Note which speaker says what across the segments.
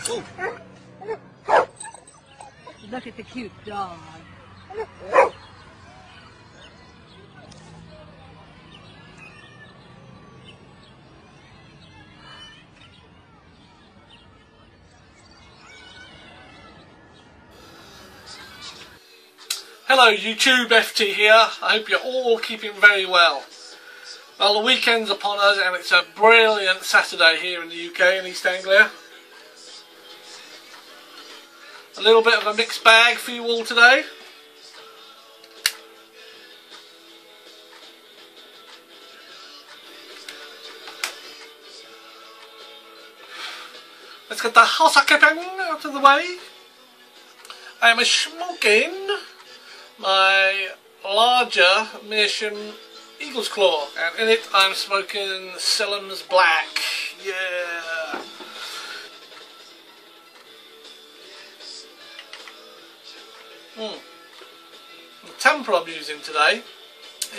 Speaker 1: Oh.
Speaker 2: Look at the cute dog.
Speaker 1: Hello YouTube, FT here. I hope you're all keeping very well. Well, the weekend's upon us and it's a brilliant Saturday here in the UK in East Anglia. A little bit of a mixed bag for you all today. Let's get the housekeeping out of the way. I am smoking my larger Mission Eagle's Claw, and in it I'm smoking Selim's Black. Yeah. The tamper I'm using today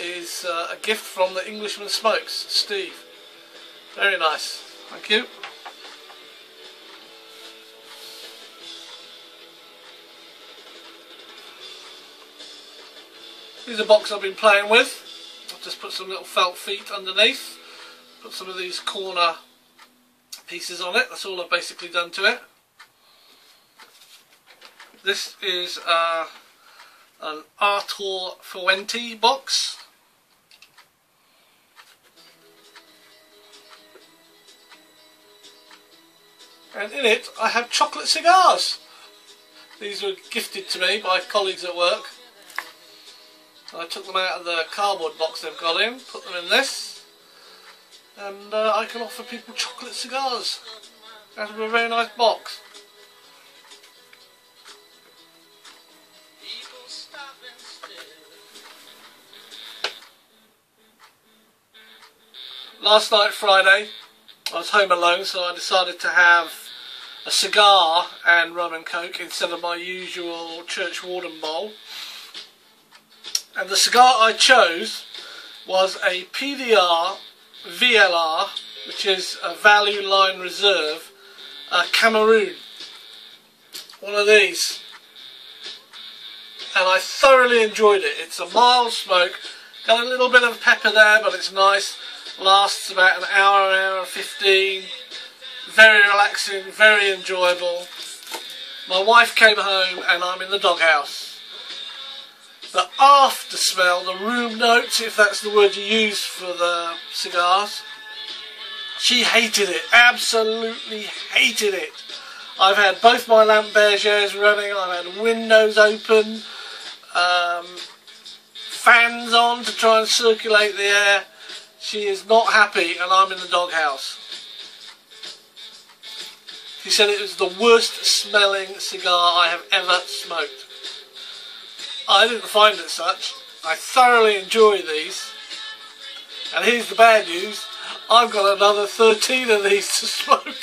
Speaker 1: is a gift from the Englishman Smokes, Steve. Very nice. Thank you. Here's a box I've been playing with. I've just put some little felt feet underneath. Put some of these corner pieces on it. That's all I've basically done to it. This is an Artur Fuente box. And in it I have chocolate cigars. These were gifted to me by colleagues at work. I took them out of the cardboard box they've got in, put them in this, and I can offer people chocolate cigars out of a very nice box. Last night, Friday, I was home alone, so I decided to have a cigar and rum and coke instead of my usual church warden bowl. And the cigar I chose was a PDR VLR, which is a Value Line Reserve, Cameroon. One of these. And I thoroughly enjoyed it. It's a mild smoke, got a little bit of pepper there, but it's nice. Lasts about an hour, hour and 15. Very relaxing, very enjoyable. My wife came home and I'm in the doghouse. The after smell, the room notes, if that's the word you use for the cigars, she hated it, absolutely hated it. I've had both my lamp bergers running, I've had windows open, fans on to try and circulate the air. She is not happy and I'm in the doghouse. She said it was the worst smelling cigar I have ever smoked. I didn't find it such. I thoroughly enjoy these. And here's the bad news. I've got another 13 of these to smoke.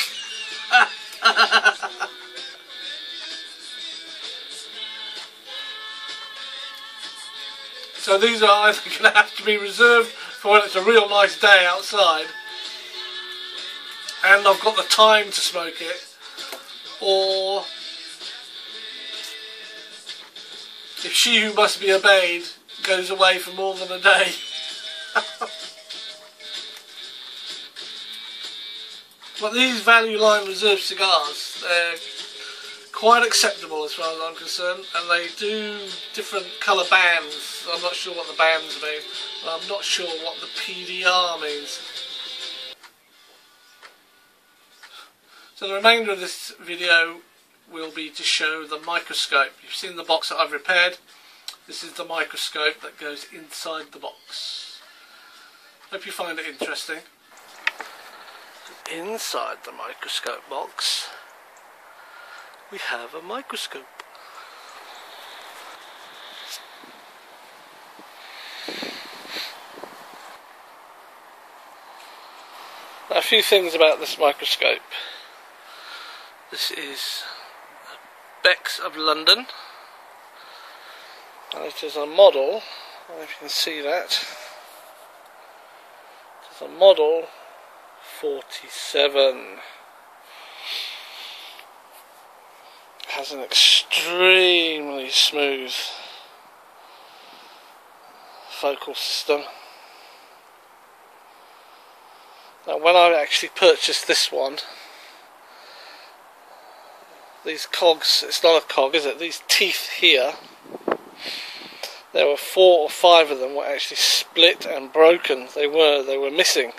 Speaker 1: So these are either going to have to be reserved for when it's a real nice day outside, and I've got the time to smoke it, or if she who must be obeyed goes away for more than a day. But these Value Line Reserve cigars, they're quite acceptable as far as I'm concerned, and they do different colour bands. I'm not sure what the bands mean, but I'm not sure what the PDR means. So the remainder of this video will be to show the microscope. You've seen the box that I've repaired. This is the microscope that goes inside the box. Hope you find it interesting. Inside the microscope box we have a microscope. Now, a few things about this microscope. This is Beck's of London, and it is a model, I don't know if you can see that, it's a model 47. It has an extremely smooth focal system. Now when I actually purchased this one, these cogs, it's not a cog is it, these teeth here, there were 4 or 5 of them were actually split and broken. They were missing.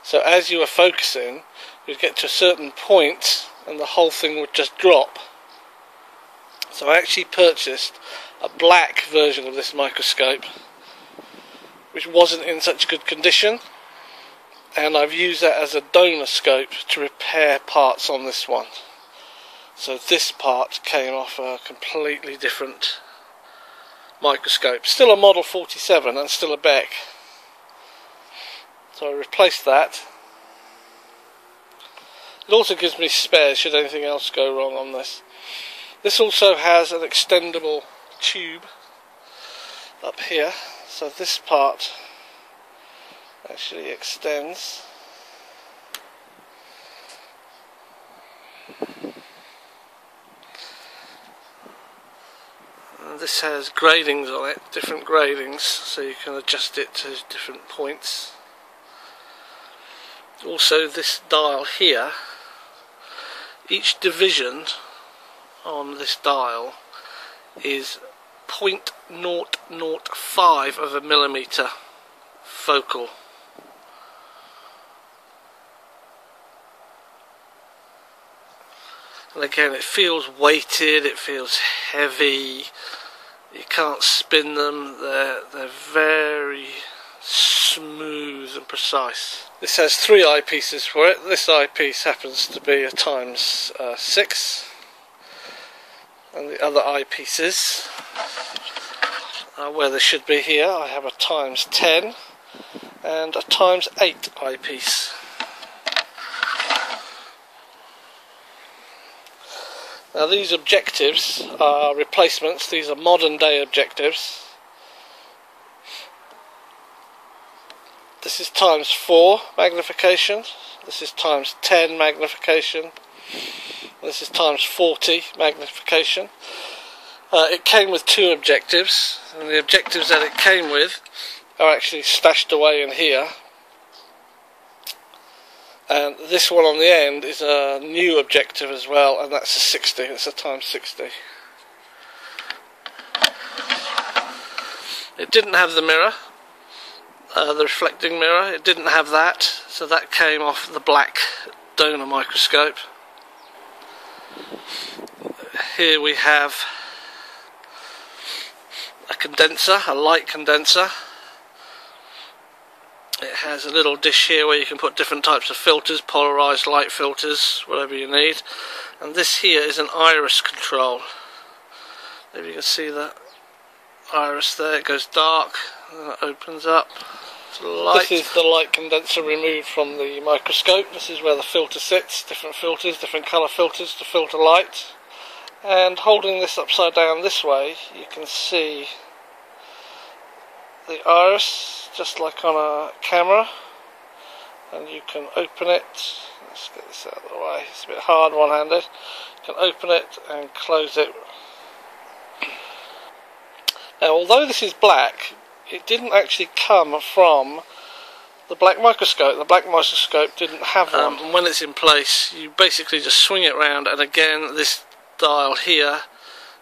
Speaker 1: So as you were focusing, you'd get to a certain point and the whole thing would just drop. So I actually purchased a black version of this microscope, which wasn't in such good condition, and I've used that as a donor scope to repair parts on this one. So this part came off a completely different microscope. Still a Model 47 and still a Beck. So I replaced that. It also gives me spares should anything else go wrong on this. This also has an extendable tube up here, so this part actually extends. And this has gradings on it, different gradings, so you can adjust it to different points. Also this dial here, each division on this dial is 0.005 of a millimetre focal. And again, it feels weighted, it feels heavy, you can't spin them, they're very smooth and precise. This has 3 eyepieces for it. This eyepiece happens to be a ×6, and the other eyepieces are where they should be here. I have a ×10 and a ×8 eyepiece. Now these objectives are replacements, these are modern day objectives. This is ×4 magnification, this is ×10 magnification, this is ×40 magnification. It came with 2 objectives, and the objectives that it came with are actually stashed away in here. And this one on the end is a new objective as well, and that's a 60, it's a ×60. It didn't have the mirror, the reflecting mirror, it didn't have that, so that came off the black donor microscope. Here we have a condenser, a light condenser. It has a little dish here where you can put different types of filters, polarised light filters, whatever you need. And this here is an iris control. If you can see that iris there, it goes dark and it opens up to light. This is the light condenser removed from the microscope. This is where the filter sits, different filters, different colour filters to filter light. And holding this upside down this way, you can see the iris, just like on a camera, and you can open it. Let's get this out of the way, it's a bit hard one-handed. You can open it and close it. Now although this is black, it didn't actually come from the black microscope. The black microscope didn't have one. And when it's in place, you basically just swing it round, and again this dial here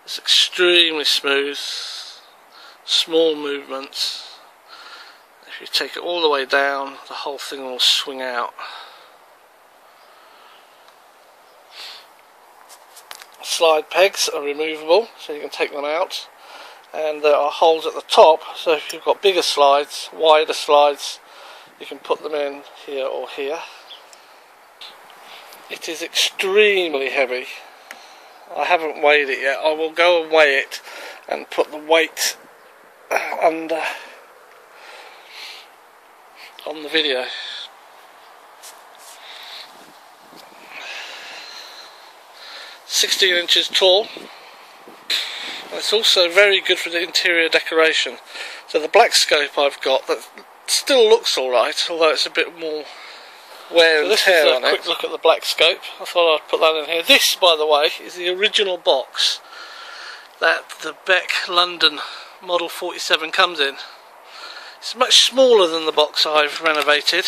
Speaker 1: is extremely smooth, small movements. If you take it all the way down, the whole thing will swing out. Slide pegs are removable, so you can take them out, and there are holes at the top, so if you've got bigger slides, wider slides, you can put them in here or here. It is extremely heavy. I haven't weighed it yet. I will go and weigh it and put the weight under on the video. "16 inches tall. It's also very good for the interior decoration. So the black scope I've got, that still looks alright, although it's a bit more wear and tear on it. This is a quick look at the black scope. I thought I'd put that in here. This, by the way, is the original box that the Beck London Model 47 comes in. It's much smaller than the box I've renovated.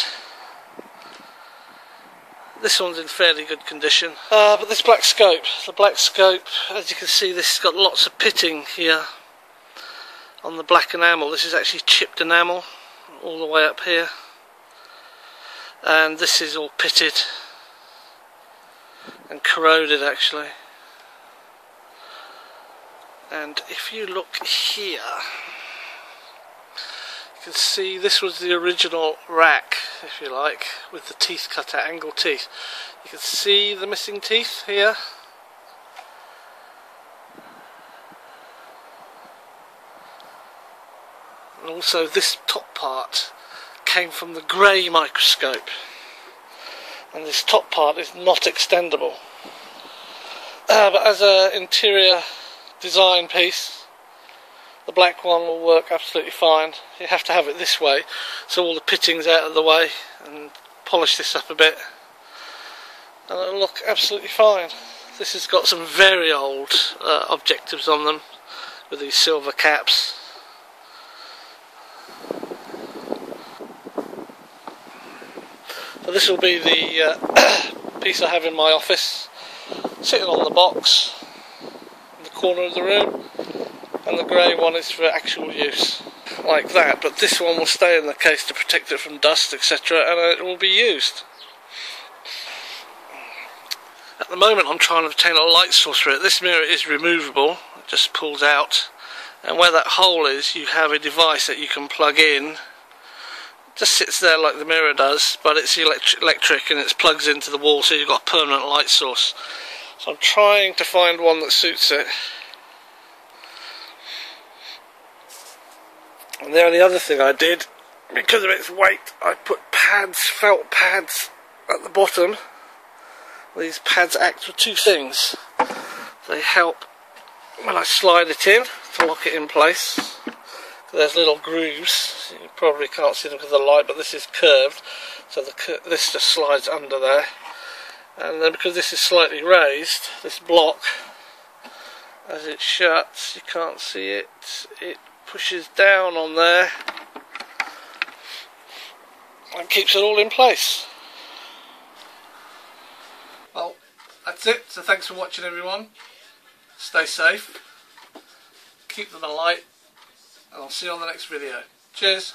Speaker 1: This one's in fairly good condition. But this black scope, the black scope, as you can see, this has got lots of pitting here on the black enamel. This is actually chipped enamel all the way up here. And this is all pitted and corroded actually. And if you look here, you can see this was the original rack, if you like, with the teeth cut out, angled teeth. You can see the missing teeth here. And also this top part came from the grey microscope, and this top part is not extendable. But as an interior design piece, the black one will work absolutely fine. You have to have it this way, so all the pitting's out of the way, and polish this up a bit, and it'll look absolutely fine. This has got some very old objectives on them, with these silver caps. So this will be the piece I have in my office, sitting on the box in the corner of the room, and the grey one is for actual use, like that. But this one will stay in the case to protect it from dust, etc., and it will be used. At the moment I'm trying to obtain a light source for it. This mirror is removable, it just pulls out, and where that hole is you have a device that you can plug in. Just sits there like the mirror does, but it's electric and it plugs into the wall, so you've got a permanent light source. So I'm trying to find one that suits it. And the only other thing I did, because of its weight, I put pads, felt pads at the bottom. These pads act for two things. They help when I slide it in to lock it in place. There's little grooves, you probably can't see them because of the light, but this is curved, so this just slides under there. And then because this is slightly raised, this block, as it shuts, you can't see it, it pushes down on there and keeps it all in place. Well, that's it, so thanks for watching everyone. Stay safe, keep them alight, and I'll see you on the next video. Cheers.